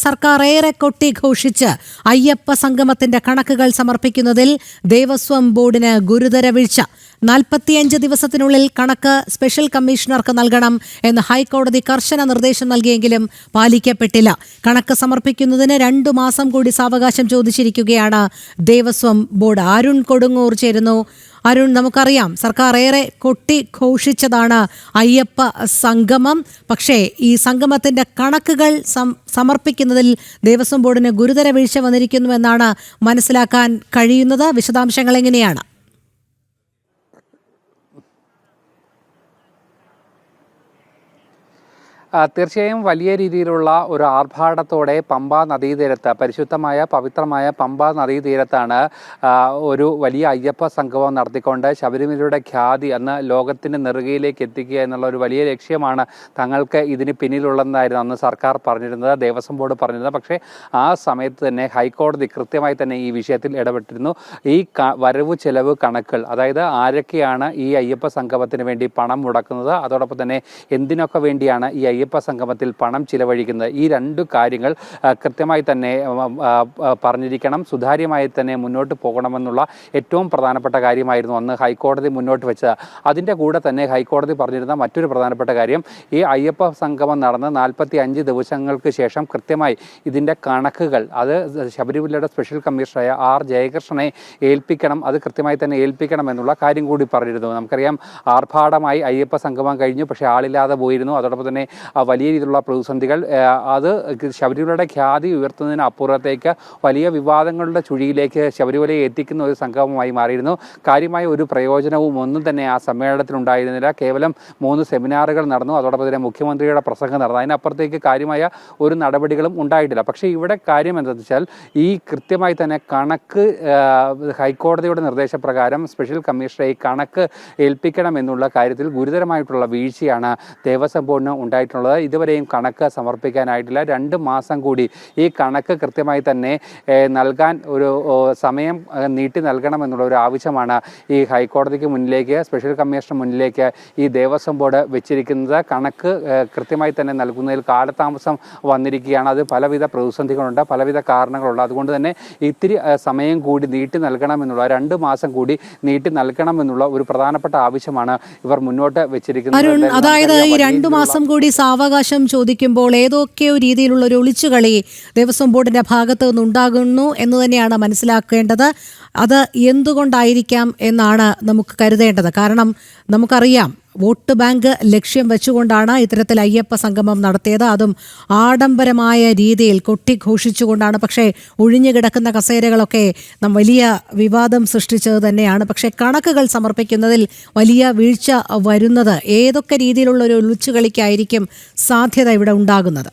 സർക്കാർ ഏറെ കൊട്ടിഘോഷിച്ച് അയ്യപ്പ സംഗമത്തിന്റെ കണക്കുകൾ സമർപ്പിക്കുന്നതിൽ ദേവസ്വം ബോർഡിന് ഗുരുതര വീഴ്ച. 45 ദിവസത്തിനുള്ളിൽ കണക്ക് സ്പെഷ്യൽ കമ്മീഷണർക്ക് നൽകണം എന്ന് ഹൈക്കോടതി കർശന നിർദ്ദേശം നൽകിയെങ്കിലും പാലിക്കപ്പെട്ടില്ല. കണക്ക് സമർപ്പിക്കുന്നതിന് 2 മാസം കൂടി സാവകാശം ചോദിച്ചിരിക്കുകയാണ് ദേവസ്വം ബോർഡ്. അരുൺ കൊടുങ്ങൂർ ചേരുന്നു. അരുൺ, നമുക്കറിയാം സർക്കാർ ഏറെ കൊട്ടിഘോഷിച്ചതാണ് അയ്യപ്പ സംഗമം. പക്ഷേ ഈ സംഗമത്തിന്റെ കണക്കുകൾ സമർപ്പിക്കുന്നതിൽ ദേവസ്വം ബോർഡിന് ഗുരുതര വീഴ്ച വന്നിരിക്കുന്നുവെന്നാണ് മനസ്സിലാക്കാൻ കഴിയുന്നത്. വിശദാംശങ്ങൾ എങ്ങനെയാണ്? തീർച്ചയായും വലിയ രീതിയിലുള്ള ഒരു ആർഭാടത്തോടെ പമ്പാ നദീതീരത്ത്, പരിശുദ്ധമായ പവിത്രമായ പമ്പാ നദീതീരത്താണ് ഒരു വലിയ അയ്യപ്പ സംഗമം നടത്തിക്കൊണ്ട് ശബരിമലയുടെ ഖ്യാതി അന്ന് ലോകത്തിൻ്റെ നെറുകയിലേക്ക് എത്തിക്കുക എന്നുള്ള ഒരു വലിയ ലക്ഷ്യമാണ് തങ്ങൾക്ക് ഇതിന് പിന്നിലുള്ളതെന്നായിരുന്നു അന്ന് സർക്കാർ പറഞ്ഞിരുന്നത്, ദേവസ്വം ബോർഡ് പറഞ്ഞിരുന്നത്. പക്ഷേ ആ സമയത്ത് തന്നെ ഹൈക്കോടതി കൃത്യമായി തന്നെ ഈ വിഷയത്തിൽ ഇടപെട്ടിരുന്നു. ഈ വരവ് ചെലവ് കണക്കുകൾ, അതായത് ആരൊക്കെയാണ് ഈ അയ്യപ്പ സംഗമത്തിന് വേണ്ടി പണം മുടക്കുന്നത്, അതോടൊപ്പം തന്നെ എന്തിനൊക്കെ വേണ്ടിയാണ് ഈ അയ്യപ്പ സംഗമത്തിൽ പണം ചിലവഴിക്കുന്നത്, ഈ 2 കാര്യങ്ങൾ കൃത്യമായി തന്നെ പറഞ്ഞിരിക്കണം. സുതാര്യമായി തന്നെ മുന്നോട്ട് പോകണമെന്നുള്ള ഏറ്റവും പ്രധാനപ്പെട്ട കാര്യമായിരുന്നു അന്ന് ഹൈക്കോടതി മുന്നോട്ട് വെച്ചത്. അതിൻ്റെ കൂടെ തന്നെ ഹൈക്കോടതി പറഞ്ഞിരുന്ന മറ്റൊരു പ്രധാനപ്പെട്ട കാര്യം, ഈ അയ്യപ്പ സംഗമം നടന്ന് 45 ദിവസങ്ങൾക്ക് ശേഷം കൃത്യമായി ഇതിൻ്റെ കണക്കുകൾ അത് ശബരിമലയുടെ സ്പെഷ്യൽ കമ്മീഷണറായ ആർ ജയകൃഷ്ണനെ ഏൽപ്പിക്കണം, അത് കൃത്യമായി തന്നെ ഏൽപ്പിക്കണം എന്നുള്ള കാര്യം കൂടി പറഞ്ഞിരുന്നു. നമുക്കറിയാം ആർഭാടമായി അയ്യപ്പ സംഗമം കഴിഞ്ഞു, പക്ഷേ ആളില്ലാതെ പോയിരുന്നു. അതോടൊപ്പം തന്നെ വലിയ രീതിയിലുള്ള പ്രതിസന്ധികൾ, അത് ശബരിമലയുടെ ഖ്യാതി ഉയർത്തുന്നതിന് അപ്പുറത്തേക്ക് വലിയ വിവാദങ്ങളുടെ ചുഴിയിലേക്ക് ശബരിമലയെ എത്തിക്കുന്ന ഒരു സംഗമമായി മാറിയിരുന്നു. കാര്യമായ ഒരു പ്രയോജനവും ഒന്നും തന്നെ ആ സമ്മേളനത്തിലുണ്ടായിരുന്നില്ല. കേവലം 3 സെമിനാറുകൾ നടന്നു, അതോടൊപ്പം തന്നെ മുഖ്യമന്ത്രിയുടെ പ്രസംഗം നടന്നു. അതിനപ്പുറത്തേക്ക് കാര്യമായ ഒരു നടപടികളും ഉണ്ടായിട്ടില്ല. പക്ഷേ ഇവിടെ കാര്യം എന്താണെന്ന് വെച്ചാൽ, ഈ കൃത്യമായി തന്നെ കണക്ക് ഹൈക്കോടതിയുടെ നിർദ്ദേശപ്രകാരം സ്പെഷ്യൽ കമ്മീഷണറെ ഈ കണക്ക് ഏൽപ്പിക്കണം എന്നുള്ള കാര്യത്തിൽ ഗുരുതരമായിട്ടുള്ള വീഴ്ചയാണ് ദേവസ്വം ബോർഡിന് ഉണ്ടായിട്ടുള്ളത്. ഇതുവരെയും കണക്ക് സമർപ്പിക്കാനായിട്ടില്ല. 2 മാസം കൂടി ഈ കണക്ക് കൃത്യമായി തന്നെ നൽകാൻ ഒരു സമയം നീട്ടി നൽകണമെന്നുള്ള ഒരു ആവശ്യമാണ് ഈ ഹൈക്കോടതിക്ക് മുന്നിലേക്ക്, സ്പെഷ്യൽ കമ്മീഷണർ മുന്നിലേക്ക് ഈ ദേവസ്വം ബോർഡ് വെച്ചിരിക്കുന്നത്. കണക്ക് കൃത്യമായി തന്നെ നൽകുന്നതിൽ കാലതാമസം വന്നിരിക്കുകയാണ്. അത് പലവിധ പ്രതിസന്ധികളുണ്ട്, പലവിധ കാരണങ്ങളുണ്ട്. അതുകൊണ്ട് തന്നെ ഇത്തിരി സമയം കൂടി നീട്ടി നൽകണമെന്നുള്ള, 2 മാസം കൂടി നീട്ടി നൽകണമെന്നുള്ള ഒരു പ്രധാനപ്പെട്ട ആവശ്യമാണ് ഇവർ മുന്നോട്ട് വെച്ചിരിക്കുന്നത്. അതായത് ഈ 2 മാസം കൂടി സാവകാശം ചോദിക്കുമ്പോൾ ഏതൊക്കെയോ രീതിയിലുള്ള ഒരു ഒളിച്ചുകളി ദേവസ്വം ബോർഡിന്റെ ഭാഗത്ത് നിന്നുണ്ടാകുന്നു എന്ന് തന്നെയാണ് മനസ്സിലാക്കേണ്ടത്. അത് എന്തുകൊണ്ടായിരിക്കാം എന്നാണ് നമുക്ക് കരുതേണ്ടത്. കാരണം നമുക്കറിയാം വോട്ട് ബാങ്ക് ലക്ഷ്യം വെച്ചുകൊണ്ടാണ് ഇത്തരത്തിൽ അയ്യപ്പ സംഗമം നടത്തിയത്, അതും ആഡംബരമായ രീതിയിൽ കൊട്ടിഘോഷിച്ചുകൊണ്ടാണ്. പക്ഷേ ഒഴിഞ്ഞു കിടക്കുന്ന കസേരകളൊക്കെ വലിയ വിവാദം സൃഷ്ടിച്ചത് തന്നെയാണ്. പക്ഷേ കണക്കുകൾ സമർപ്പിക്കുന്നതിൽ വലിയ വീഴ്ച വരുന്നത് ഏതൊക്കെ രീതിയിലുള്ള ഒരു ഒളിച്ചുകളിക്കായിരിക്കും സാധ്യത ഇവിടെ ഉണ്ടാകുന്നത്?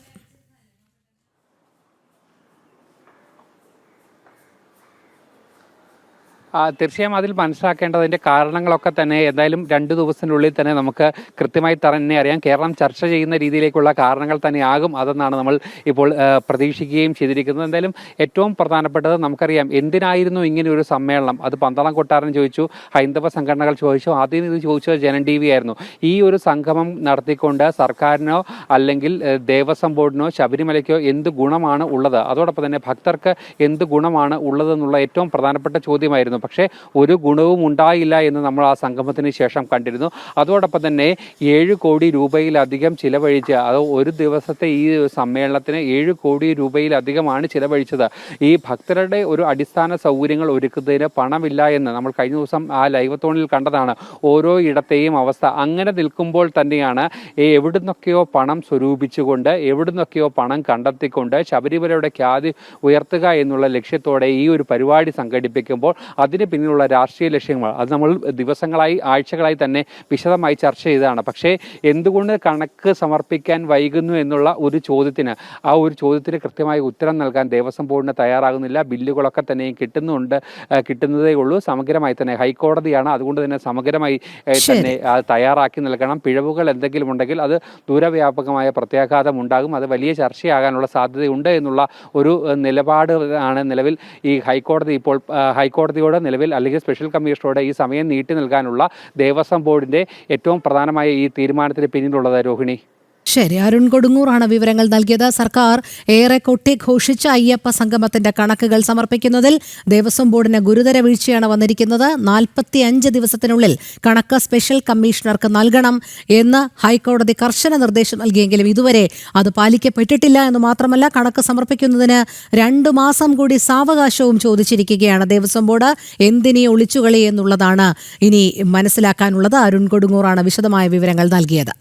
തീർച്ചയായും അതിൽ മനസ്സിലാക്കേണ്ടതിൻ്റെ കാരണങ്ങളൊക്കെ തന്നെ എന്തായാലും 2 ദിവസത്തിനുള്ളിൽ തന്നെ നമുക്ക് കൃത്യമായി തന്നെ അറിയാം. കേരളം ചർച്ച ചെയ്യുന്ന രീതിയിലേക്കുള്ള കാരണങ്ങൾ തന്നെയാകും അതെന്നാണ് നമ്മൾ ഇപ്പോൾ പ്രതീക്ഷിക്കുകയും ചെയ്തിരിക്കുന്നത്. എന്തായാലും ഏറ്റവും പ്രധാനപ്പെട്ടത് നമുക്കറിയാം, എന്തിനായിരുന്നു ഇങ്ങനെ ഒരു സമ്മേളനം? അത് പന്തളം കൊട്ടാരൻ ചോദിച്ചു, ഹൈന്ദവ സംഘടനകൾ ചോദിച്ചു, ആദ്യം ഇത് ചോദിച്ചത് ജനം ടി വി ആയിരുന്നു. ഈ ഒരു സംഗമം നടത്തിക്കൊണ്ട് സർക്കാരിനോ അല്ലെങ്കിൽ ദേവസ്വം ബോർഡിനോ ശബരിമലയ്ക്കോ എന്ത് ഗുണമാണ് ഉള്ളത്, അതോടൊപ്പം തന്നെ ഭക്തർക്ക് എന്ത് ഗുണമാണ് ഉള്ളതെന്നുള്ള ഏറ്റവും പ്രധാനപ്പെട്ട ചോദ്യമായിരുന്നു. പക്ഷേ ഒരു ഗുണവും ഉണ്ടായില്ല എന്ന് നമ്മൾ ആ സംഗമത്തിന് ശേഷം കണ്ടിരുന്നു. അതോടൊപ്പം തന്നെ 7 കോടി രൂപയിലധികം ചിലവഴിച്ച്, അത് ഒരു ദിവസത്തെ ഈ സമ്മേളനത്തിന് 7 കോടി രൂപയിലധികമാണ് ചിലവഴിച്ചത്. ഈ ഭക്തരുടെ ഒരു അടിസ്ഥാന സൗകര്യങ്ങൾ ഒരുക്കുന്നതിന് പണമില്ല എന്ന് നമ്മൾ കഴിഞ്ഞ ദിവസം ആ ലൈവത്തോണിൽ കണ്ടതാണ്. ഓരോ ഇടത്തെയും അവസ്ഥ അങ്ങനെ നിൽക്കുമ്പോൾ തന്നെയാണ് എവിടുന്നൊക്കെയോ പണം സ്വരൂപിച്ചുകൊണ്ട്, എവിടുന്നൊക്കെയോ പണം കണ്ടെത്തിക്കൊണ്ട് ശബരിമലയുടെ ഖ്യാതി ഉയർത്തുക എന്നുള്ള ലക്ഷ്യത്തോടെ ഈ ഒരു പരിപാടി സംഘടിപ്പിക്കുമ്പോൾ അതിന് പിന്നിലുള്ള രാഷ്ട്രീയ ലക്ഷ്യങ്ങൾ അത് നമ്മൾ ദിവസങ്ങളായി, ആഴ്ചകളായി തന്നെ വിശദമായി ചർച്ച ചെയ്തതാണ്. പക്ഷേ എന്തുകൊണ്ട് കണക്ക് സമർപ്പിക്കാൻ വൈകുന്നു എന്നുള്ള ഒരു ചോദ്യത്തിന്, ആ ഒരു ചോദ്യത്തിന് കൃത്യമായി ഉത്തരം നൽകാൻ ദേവസ്വം ബോർഡിന് തയ്യാറാകുന്നില്ല. ബില്ലുകളൊക്കെ തന്നെയും കിട്ടുന്നതേ ഉള്ളൂ. സമഗ്രമായി തന്നെ ഹൈക്കോടതിയാണ്, അതുകൊണ്ട് തന്നെ സമഗ്രമായി തന്നെ തയ്യാറാക്കി നൽകണം. പിഴവുകൾ എന്തെങ്കിലും ഉണ്ടെങ്കിൽ അത് ദൂരവ്യാപകമായ പ്രത്യാഘാതം ഉണ്ടാകും. അത് വലിയ ചർച്ചയാകാനുള്ള സാധ്യതയുണ്ട് എന്നുള്ള ഒരു നിലപാട് ആണ് നിലവിൽ ഈ ഹൈക്കോടതിയോട് നിലവിൽ അല്ലെങ്കിൽ സ്പെഷ്യൽ കമ്മീഷണറോട് ഈ സമയം നീട്ടി നൽകാനുള്ള ദേവസ്വം ബോർഡിന്റെ ഏറ്റവും പ്രധാനമായ ഈ തീരുമാനത്തിന് പിന്നിലുള്ളത് രോഹിണി. ശരി, അരുൺ കൊടുങ്ങൂറാണ് വിവരങ്ങൾ നൽകിയത്. സർക്കാർ ഏറെ കൊട്ടിഘോഷിച്ച അയ്യപ്പ സംഗമത്തിന്റെ കണക്കുകൾ സമർപ്പിക്കുന്നതിൽ ദേവസ്വം ബോർഡിന് ഗുരുതര വീഴ്ചയാണ് വന്നിരിക്കുന്നത്. 45 ദിവസത്തിനുള്ളിൽ കണക്ക് സ്പെഷ്യൽ കമ്മീഷണർക്ക് നൽകണം എന്ന് ഹൈക്കോടതി കർശന നിർദ്ദേശം നൽകിയെങ്കിലും ഇതുവരെ അത് പാലിക്കപ്പെട്ടിട്ടില്ല എന്ന് മാത്രമല്ല, കണക്ക് സമർപ്പിക്കുന്നതിന് 2 മാസം കൂടി സാവകാശവും ചോദിച്ചിരിക്കുകയാണ് ദേവസ്വം ബോർഡ്. എന്തിനീ ഒളിച്ചുകളി എന്നുള്ളതാണ് ഇനി മനസ്സിലാക്കാനുള്ളത്. അരുൺ കൊടുങ്ങൂറാണ് വിശദമായ വിവരങ്ങൾ നൽകിയത്.